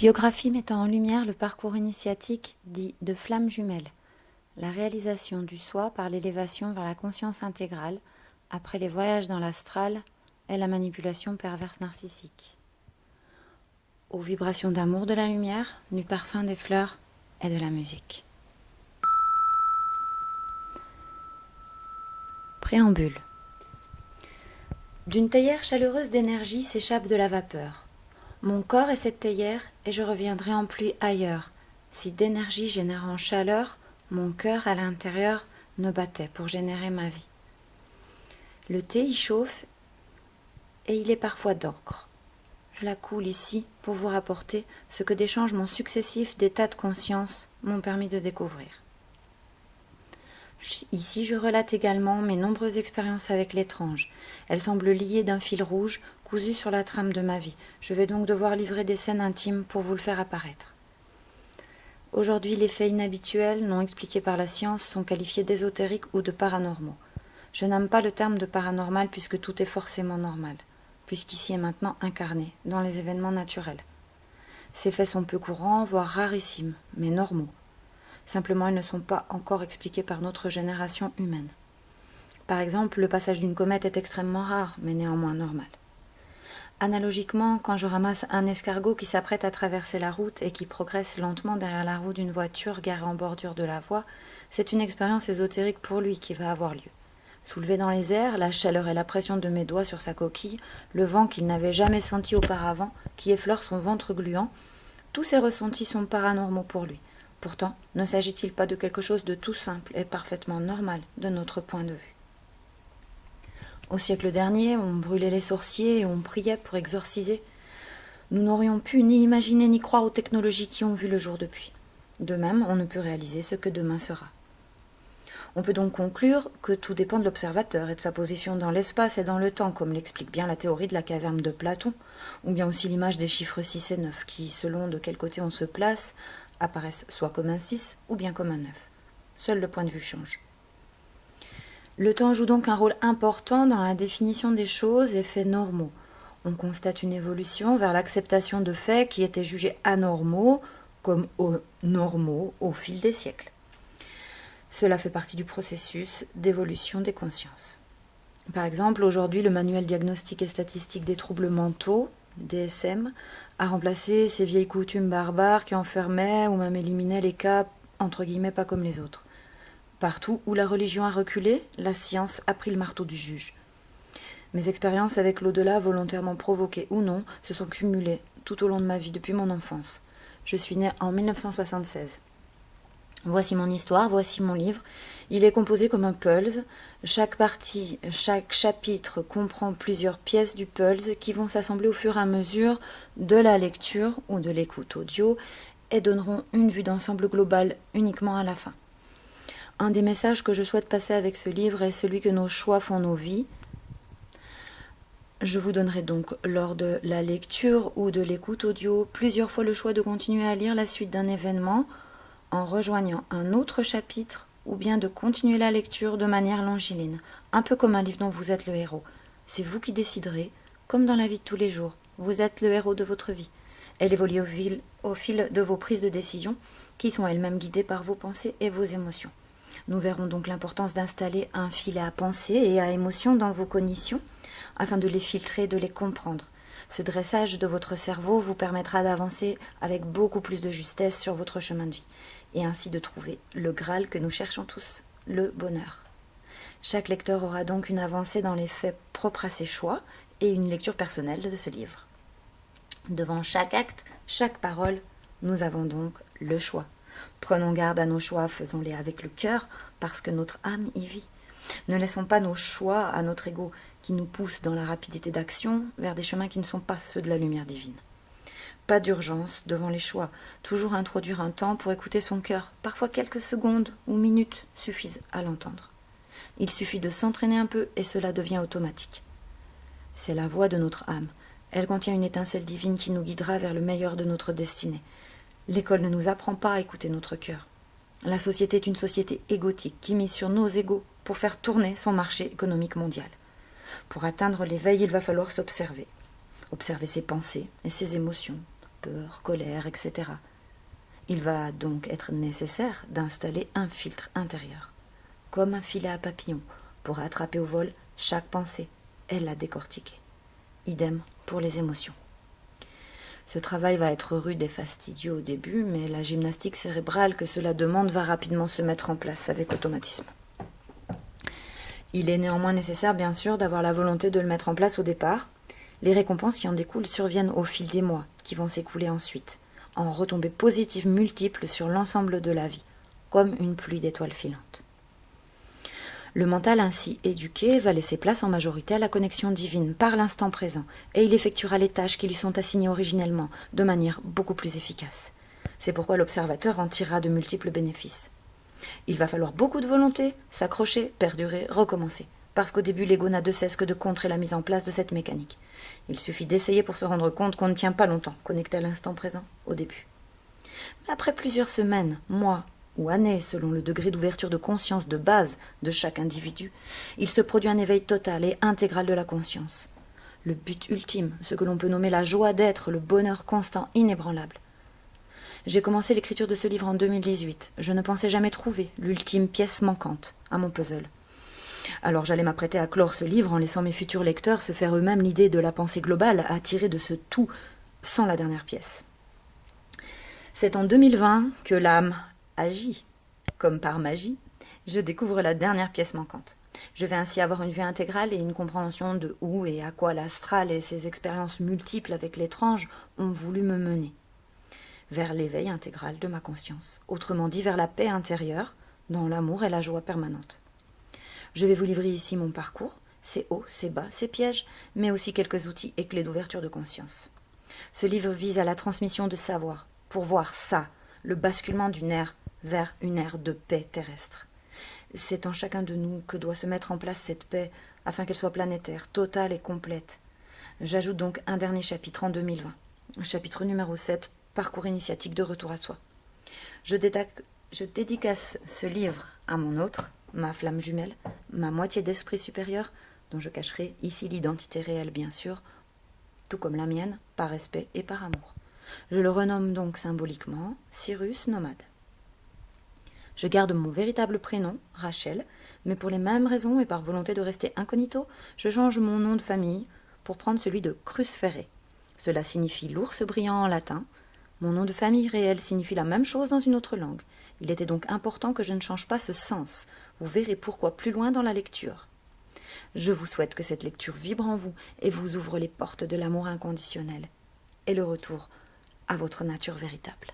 Biographie mettant en lumière le parcours initiatique dit de flamme jumelle, la réalisation du soi par l'élévation vers la conscience intégrale, après les voyages dans l'astral et la manipulation perverse narcissique. Aux vibrations d'amour de la lumière, du parfum des fleurs et de la musique. Préambule. D'une théière chaleureuse d'énergie s'échappe de la vapeur. Mon corps est cette théière et je reviendrai en pluie ailleurs, si d'énergie générant chaleur, mon cœur à l'intérieur ne battait pour générer ma vie. Le thé y chauffe et il est parfois d'ocre. Je la coule ici pour vous rapporter ce que des changements successifs d'états de conscience m'ont permis de découvrir. Ici, je relate également mes nombreuses expériences avec l'étrange. Elles semblent liées d'un fil rouge cousu sur la trame de ma vie. Je vais donc devoir livrer des scènes intimes pour vous le faire apparaître. Aujourd'hui, les faits inhabituels, non expliqués par la science, sont qualifiés d'ésotériques ou de paranormaux. Je n'aime pas le terme de paranormal puisque tout est forcément normal, puisqu'ici est maintenant incarné dans les événements naturels. Ces faits sont peu courants, voire rarissimes, mais normaux. Simplement, ils ne sont pas encore expliqués par notre génération humaine. Par exemple, le passage d'une comète est extrêmement rare, mais néanmoins normal. Analogiquement, quand je ramasse un escargot qui s'apprête à traverser la route et qui progresse lentement derrière la roue d'une voiture garée en bordure de la voie, c'est une expérience ésotérique pour lui qui va avoir lieu. Soulevé dans les airs, la chaleur et la pression de mes doigts sur sa coquille, le vent qu'il n'avait jamais senti auparavant, qui effleure son ventre gluant, tous ces ressentis sont paranormaux pour lui. Pourtant, ne s'agit-il pas de quelque chose de tout simple et parfaitement normal de notre point de vue? Au siècle dernier, on brûlait les sorciers et on priait pour exorciser. Nous n'aurions pu ni imaginer ni croire aux technologies qui ont vu le jour depuis. De même, on ne peut réaliser ce que demain sera. On peut donc conclure que tout dépend de l'observateur et de sa position dans l'espace et dans le temps, comme l'explique bien la théorie de la caverne de Platon, ou bien aussi l'image des chiffres 6 et 9, qui, selon de quel côté on se place, apparaissent soit comme un 6 ou bien comme un 9. Seul le point de vue change. Le temps joue donc un rôle important dans la définition des choses et faits normaux. On constate une évolution vers l'acceptation de faits qui étaient jugés anormaux comme normaux au fil des siècles. Cela fait partie du processus d'évolution des consciences. Par exemple, aujourd'hui, le manuel diagnostique et statistique des troubles mentaux, DSM, a remplacé ces vieilles coutumes barbares qui enfermaient ou même éliminaient les cas entre guillemets pas comme les autres. Partout où la religion a reculé, la science a pris le marteau du juge. Mes expériences avec l'au-delà, volontairement provoquées ou non, se sont cumulées tout au long de ma vie depuis mon enfance. Je suis née en 1976. Voici mon histoire, voici mon livre. Il est composé comme un puzzle. Chaque partie, chaque chapitre comprend plusieurs pièces du puzzle qui vont s'assembler au fur et à mesure de la lecture ou de l'écoute audio et donneront une vue d'ensemble globale uniquement à la fin. Un des messages que je souhaite passer avec ce livre est celui que nos choix font nos vies. Je vous donnerai donc lors de la lecture ou de l'écoute audio plusieurs fois le choix de continuer à lire la suite d'un événement en rejoignant un autre chapitre ou bien de continuer la lecture de manière longiline, un peu comme un livre dont vous êtes le héros. C'est vous qui déciderez, comme dans la vie de tous les jours. Vous êtes le héros de votre vie. Elle évolue au fil de vos prises de décision, qui sont elles-mêmes guidées par vos pensées et vos émotions. Nous verrons donc l'importance d'installer un filet à pensée et à émotion dans vos cognitions, afin de les filtrer et de les comprendre. Ce dressage de votre cerveau vous permettra d'avancer avec beaucoup plus de justesse sur votre chemin de vie, et ainsi de trouver le Graal que nous cherchons tous, le bonheur. Chaque lecteur aura donc une avancée dans les faits propres à ses choix et une lecture personnelle de ce livre. Devant chaque acte, chaque parole, nous avons donc le choix. Prenons garde à nos choix, faisons-les avec le cœur, parce que notre âme y vit. Ne laissons pas nos choix à notre ego, qui nous pousse dans la rapidité d'action vers des chemins qui ne sont pas ceux de la lumière divine. Pas d'urgence devant les choix, toujours introduire un temps pour écouter son cœur. Parfois quelques secondes ou minutes suffisent à l'entendre. Il suffit de s'entraîner un peu et cela devient automatique. C'est la voix de notre âme. Elle contient une étincelle divine qui nous guidera vers le meilleur de notre destinée. L'école ne nous apprend pas à écouter notre cœur. La société est une société égotique qui mise sur nos égos pour faire tourner son marché économique mondial. Pour atteindre l'éveil, il va falloir s'observer. Observer ses pensées et ses émotions. peur, colère, etc. Il va donc être nécessaire d'installer un filtre intérieur, comme un filet à papillons, pour attraper au vol chaque pensée et la décortiquer. Idem pour les émotions. Ce travail va être rude et fastidieux au début, mais la gymnastique cérébrale que cela demande va rapidement se mettre en place avec automatisme. Il est néanmoins nécessaire, bien sûr, d'avoir la volonté de le mettre en place au départ. Les récompenses qui en découlent surviennent au fil des mois, qui vont s'écouler ensuite, en retombées positives multiples sur l'ensemble de la vie, comme une pluie d'étoiles filantes. Le mental ainsi éduqué va laisser place en majorité à la connexion divine par l'instant présent, et il effectuera les tâches qui lui sont assignées originellement, de manière beaucoup plus efficace. C'est pourquoi l'observateur en tirera de multiples bénéfices. Il va falloir beaucoup de volonté, s'accrocher, perdurer, recommencer, parce qu'au début l'ego n'a de cesse que de contrer la mise en place de cette mécanique. Il suffit d'essayer pour se rendre compte qu'on ne tient pas longtemps connecté à l'instant présent, au début. Mais après plusieurs semaines, mois, ou années, selon le degré d'ouverture de conscience de base de chaque individu, il se produit un éveil total et intégral de la conscience. Le but ultime, ce que l'on peut nommer la joie d'être, le bonheur constant, inébranlable. J'ai commencé l'écriture de ce livre en 2018. Je ne pensais jamais trouver l'ultime pièce manquante à mon puzzle. Alors j'allais m'apprêter à clore ce livre en laissant mes futurs lecteurs se faire eux-mêmes l'idée de la pensée globale à tirer de ce tout sans la dernière pièce. C'est en 2020 que l'âme agit. Comme par magie, je découvre la dernière pièce manquante. Je vais ainsi avoir une vue intégrale et une compréhension de où et à quoi l'astral et ses expériences multiples avec l'étrange ont voulu me mener. Vers l'éveil intégral de ma conscience, autrement dit vers la paix intérieure, dans l'amour et la joie permanente. Je vais vous livrer ici mon parcours, ses hauts, ses bas, ses pièges, mais aussi quelques outils et clés d'ouverture de conscience. Ce livre vise à la transmission de savoir, pour voir ça, le basculement d'une ère vers une ère de paix terrestre. C'est en chacun de nous que doit se mettre en place cette paix, afin qu'elle soit planétaire, totale et complète. J'ajoute donc un dernier chapitre en 2020, chapitre numéro 7, Parcours initiatique de retour à soi. Je dédicace ce livre à mon autre, ma flamme jumelle, ma moitié d'esprit supérieur, dont je cacherai ici l'identité réelle bien sûr, tout comme la mienne, par respect et par amour. Je le renomme donc symboliquement Cyrus Nomade. Je garde mon véritable prénom, Rachel, mais pour les mêmes raisons et par volonté de rester incognito, je change mon nom de famille pour prendre celui de Crusferre. Cela signifie l'ours brillant en latin. Mon nom de famille réel signifie la même chose dans une autre langue. Il était donc important que je ne change pas ce sens. Vous verrez pourquoi plus loin dans la lecture. Je vous souhaite que cette lecture vibre en vous et vous ouvre les portes de l'amour inconditionnel et le retour à votre nature véritable.